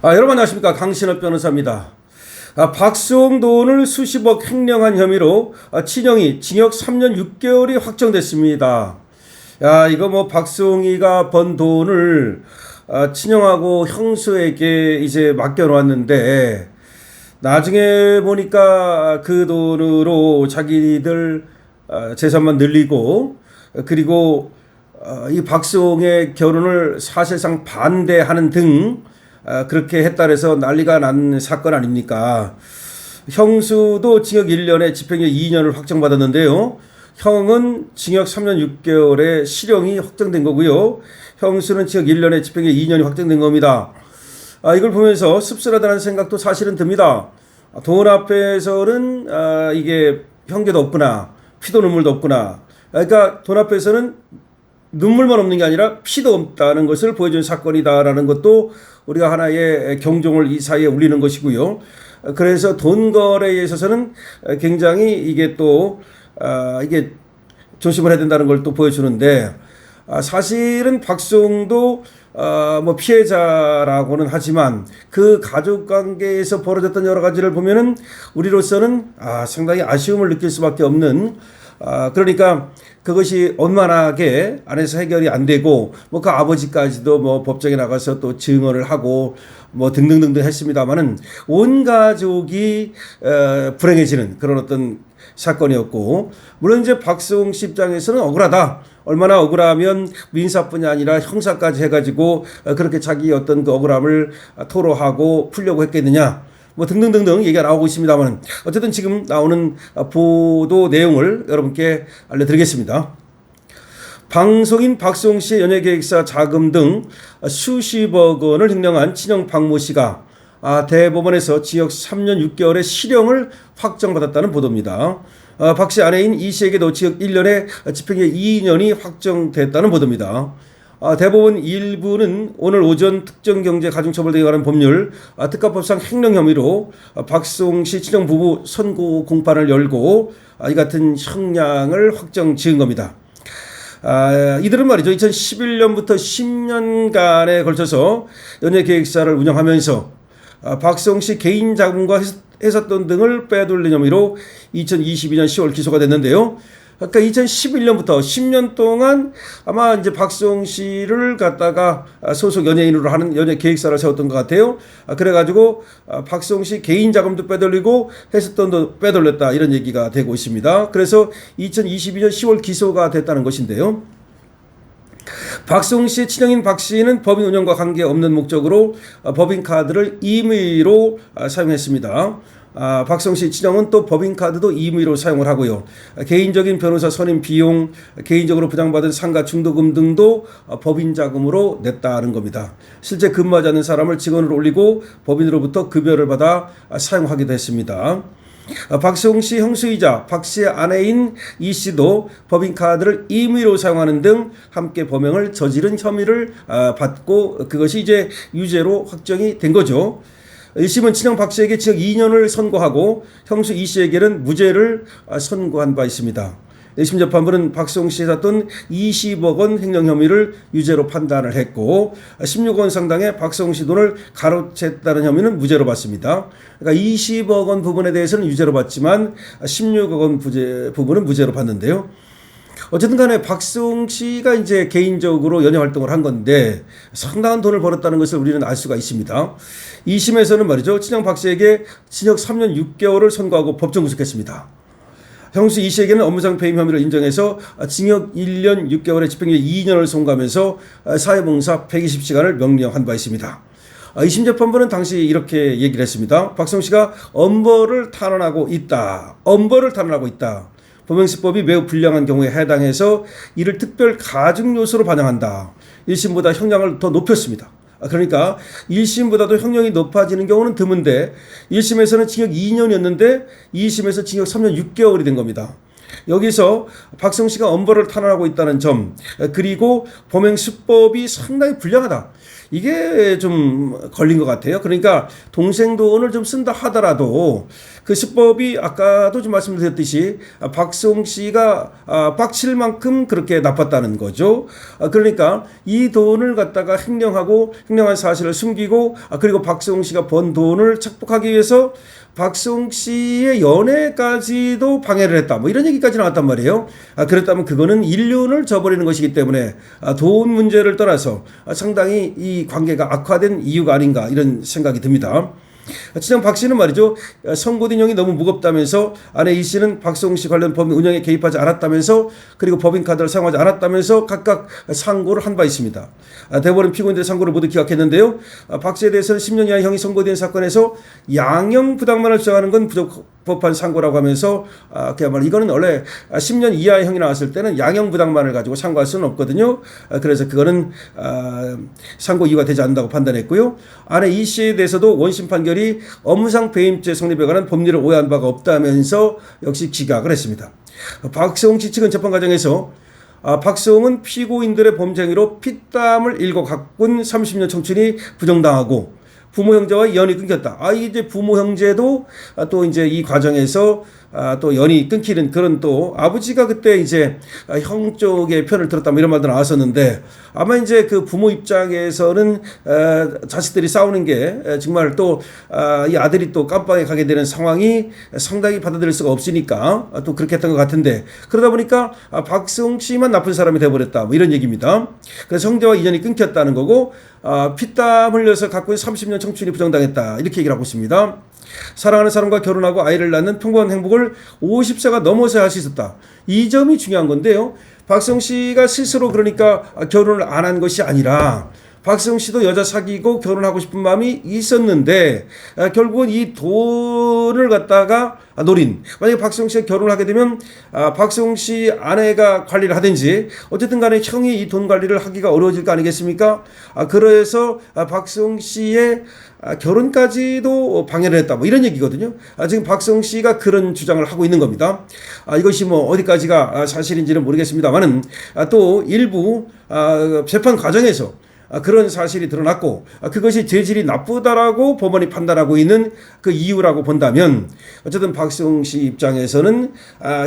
여러분 안녕하십니까. 강신업 변호사입니다. 박수홍 수십억 횡령한 혐의로 친형이 징역 3년 6개월이 확정됐습니다. 이거 뭐 박수홍이가 번 돈을 친형하고 형수에게 이제 맡겨놓았는데 나중에 보니까 그 돈으로 자기들 재산만 늘리고 그리고 이 박수홍의 결혼을 사실상 반대하는 등 그렇게 했다 해서 난리가 난 사건 아닙니까? 형수도 징역 1년에 집행유예 2년을 확정받았는데요. 형은 징역 3년 6개월의 실형이 확정된 거고요. 형수는 징역 1년에 집행유예 2년이 확정된 겁니다. 이걸 보면서 씁쓸하다는 생각도 사실은 듭니다. 돈 앞에서는 이게 형제도 없구나, 피도 눈물도 없구나. 그러니까 돈 앞에서는 눈물만 없는 게 아니라 피도 없다는 것을 보여준 사건이다라는 것도 우리가 하나의 경종을 이 사이에 울리는 것이고요. 그래서 돈 거래에 있어서는 굉장히 이게 또 이게 조심을 해야 된다는 걸 또 보여주는데 사실은 박수홍도 뭐 피해자라고는 하지만 그 가족 관계에서 벌어졌던 여러 가지를 보면은 우리로서는 상당히 아쉬움을 느낄 수밖에 없는 그러니까 그것이 원만하게 안에서 해결이 안 되고 뭐 그 아버지까지도 뭐 법정에 나가서 또 증언을 하고 뭐 등등등등 했습니다만은 온 가족이 불행해지는 그런 어떤 사건이었고 물론 이제 박수홍 씨 입장에서는 억울하다. 얼마나 억울하면 민사뿐이 아니라 형사까지 해가지고 그렇게 자기 어떤 그 억울함을 토로하고 풀려고 했겠느냐. 뭐 등등등등 얘기가 나오고 있습니다만 어쨌든 지금 나오는 보도 내용을 여러분께 알려드리겠습니다. 방송인 박수홍 씨의 연예계획사 자금 등 수십억 원을 횡령한 친형 박모 씨가 대법원에서 징역 3년 6개월의 실형을 확정받았다는 보도입니다. 박 씨 아내인 이 씨에게도 징역 1년에 집행유예 2년이 확정됐다는 보도입니다. 대법원 일부는 오늘 오전 특정경제가중처벌 등에 관한 법률 특가법상 횡령 혐의로 박수홍 씨 친형 부부 선고 공판을 열고 이 같은 형량을 확정 지은 겁니다. 이들은 말이죠. 2011년부터 10년간에 걸쳐서 연예계획사를 운영하면서 박수홍 씨 개인 자금과 회삿돈 등을 빼돌린 혐의로 2022년 10월 기소가 됐는데요. 그러니까 2011년부터 10년 동안 아마 이제 박수홍 씨를 갖다가 소속 연예인으로 하는 연예 계획사를 세웠던 것 같아요. 그래가지고 박수홍 씨 개인 자금도 빼돌리고 회삿돈도 빼돌렸다 이런 얘기가 되고 있습니다. 그래서 2022년 10월 기소가 됐다는 것인데요. 박수홍 씨의 친형인 박 씨는 법인 운영과 관계없는 목적으로 법인카드를 임의로 사용했습니다. 박수홍 씨 친형은 또 법인카드도 임의로 사용을 하고요. 개인적인 변호사 선임 비용, 개인적으로 부담받은 상가 중도금 등도 법인 자금으로 냈다는 겁니다. 실제 근무하지 않는 사람을 직원으로 올리고 법인으로부터 급여를 받아 사용하기도 했습니다. 박수홍 씨 형수이자 박 씨의 아내인 이 씨도 법인카드를 임의로 사용하는 등 함께 범행을 저지른 혐의를 받고 그것이 이제 유죄로 확정이 된 거죠. 1심은 친형 박 씨에게 징역 2년을 선고하고 형수 이 씨에게는 무죄를 선고한 바 있습니다. 1심 재판부는 박수홍 씨에 샀던 20억 원 횡령 혐의를 유죄로 판단을 했고 16억 원 상당의 박수홍 씨 돈을 가로챘다는 혐의는 무죄로 봤습니다. 그러니까 20억 원 부분에 대해서는 유죄로 봤지만 16억 원 부분은 무죄로 봤는데요. 어쨌든 간에 박수홍 씨가 이제 개인적으로 연예 활동을 한 건데 상당한 돈을 벌었다는 것을 우리는 알 수가 있습니다. 2심에서는 말이죠. 친형 박 씨에게 징역 3년 6개월을 선고하고 법정 구속했습니다. 형수 이 씨에게는 업무상 배임 혐의를 인정해서 징역 1년 6개월의 집행유예 2년을 선고하면서 사회봉사 120시간을 명령한 바 있습니다. 2심 재판부는 당시 이렇게 얘기를 했습니다. 박수홍 씨가 엄벌을 탄원하고 있다. 범행수법이 매우 불량한 경우에 해당해서 이를 특별 가중 요소로 반영한다. 1심보다 형량을 더 높였습니다. 그러니까 1심보다도 형량이 높아지는 경우는 드문데 1심에서는 징역 2년이었는데 2심에서 징역 3년 6개월이 된 겁니다. 여기서 박수홍 씨가 엄벌을 탄원하고 있다는 점 그리고 범행 수법이 상당히 불량하다. 이게 좀 걸린 것 같아요. 그러니까 동생 돈을 좀 쓴다 하더라도 그 수법이 아까도 좀 말씀드렸듯이 박수홍 씨가 빡칠 만큼 그렇게 나빴다는 거죠. 그러니까 이 돈을 갖다가 횡령한 사실을 숨기고 그리고 박수홍 씨가 번 돈을 착복하기 위해서 박수홍 씨의 연애까지도 방해를 했다. 뭐 이런 얘기까지 나왔단 말이에요. 그랬다면 그거는 인륜을 저버리는 것이기 때문에 돈 문제를 떠나서 상당히 이 관계가 악화된 이유가 아닌가 이런 생각이 듭니다. 친형 박 씨는 말이죠. 선고인형이 너무 무겁다면서 아내 이 씨는 박수홍 씨 관련 법인 운영에 개입하지 않았다면서 그리고 법인카드를 사용하지 않았다면서 각각 상고를 한 바 있습니다. 대법원 피고인들의 상고를 모두 기각했는데요. 박 씨에 대해서는 10년 이하 형이 선고된 사건에서 양형 부당만을 주장하는 건 부적법한 상고라고 하면서 그야말로 이거는 원래 10년 이하의 형이 나왔을 때는 양형 부당만을 가지고 상고할 수는 없거든요. 그래서 그거는 상고 이유가 되지 않는다고 판단했고요. 아내 이 씨에 대해서도 원심 판결이 업무상 배임죄 성립에 관한 법리를 오해한 바가 없다면서 역시 기각을 했습니다. 박수홍 씨 측은 재판 과정에서 박수홍은 피고인들의 범죄행위로 피땀을 일궈 가꾼 30년 청춘이 부정당하고 부모 형제와 연이 끊겼다. 이제 부모 형제도 또 이제 이 과정에서 또 연이 끊기는 그런 또 아버지가 그때 이제 형 쪽의 편을 들었다 뭐 이런 말도 나왔었는데 아마 이제 그 부모 입장에서는 자식들이 싸우는 게 정말 또 이 아들이 또 깜빵에 가게 되는 상황이 상당히 받아들일 수가 없으니까 또 그렇게 했던 것 같은데 그러다 보니까 박수홍 씨만 나쁜 사람이 돼버렸다 뭐 이런 얘기입니다. 그래서 형제와 인연이 끊겼다는 거고 피땀 흘려서 갖고 있는 30년 청춘이 부정당했다 이렇게 얘기를 하고 있습니다. 사랑하는 사람과 결혼하고 아이를 낳는 평범한 행복을 50세가 넘어서 할 수 있었다. 이 점이 중요한 건데요. 박수홍 씨가 스스로 그러니까 결혼을 안 한 것이 아니라 박수홍 씨도 여자 사귀고 결혼하고 싶은 마음이 있었는데 결국은 이 돈을 갖다가 노린 만약에 박수홍 씨가 결혼을 하게 되면 박수홍 씨 아내가 관리를 하든지 어쨌든 간에 형이 이 돈 관리를 하기가 어려워질 거 아니겠습니까? 그래서 박수홍 씨의 결혼까지도 방해를 했다 뭐 이런 얘기거든요. 지금 박수홍 씨가 그런 주장을 하고 있는 겁니다. 이것이 뭐 어디까지가 사실인지는 모르겠습니다만은 또 일부 재판 과정에서 그런 사실이 드러났고 그것이 죄질이 나쁘다라고 법원이 판단하고 있는 그 이유라고 본다면 어쨌든 박수홍 씨 입장에서는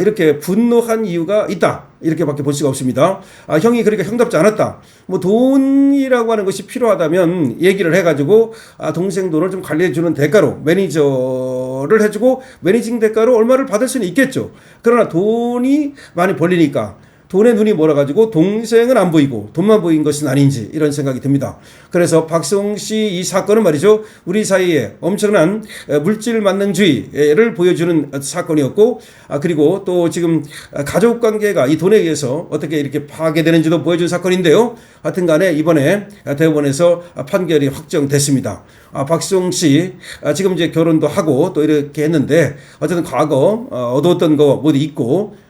이렇게 분노한 이유가 있다 이렇게밖에 볼 수가 없습니다. 형이 그러니까 형답지 않았다. 뭐 돈이라고 하는 것이 필요하다면 얘기를 해가지고 동생 돈을 좀 관리해주는 대가로 매니저를 해주고 매니징 대가로 얼마를 받을 수는 있겠죠. 그러나 돈이 많이 벌리니까 돈에 눈이 멀어가지고 동생은 안 보이고 돈만 보인 것은 아닌지 이런 생각이 듭니다. 그래서 박수홍 씨 이 사건은 말이죠. 우리 사이에 엄청난 물질 만능주의를 보여주는 사건이었고 그리고 또 지금 가족관계가 이 돈에 의해서 어떻게 이렇게 파괴되는지도 보여준 사건인데요. 하여튼 간에 이번에 대법원에서 판결이 확정됐습니다. 박수홍 씨 지금 이제 결혼도 하고 또 이렇게 했는데 어쨌든 과거 얻었던 거 모두 있고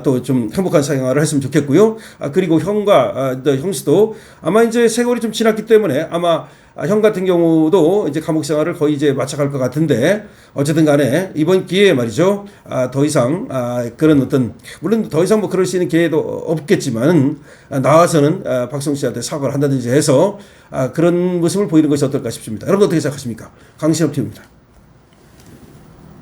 또 좀 행복한 생활을 했으면 좋겠고요. 그리고 형과 형수도 아마 이제 세월이 좀 지났기 때문에 아마 형 같은 경우도 이제 감옥 생활을 거의 이제 마쳐갈 것 같은데 어쨌든 간에 이번 기회에 말이죠. 더 이상 그런 어떤 물론 더 이상 뭐 그럴 수 있는 기회도 없겠지만 나와서는 박수홍 씨한테 사과를 한다든지 해서 그런 모습을 보이는 것이 어떨까 싶습니다. 여러분 어떻게 생각하십니까? 강신업 TV입니다.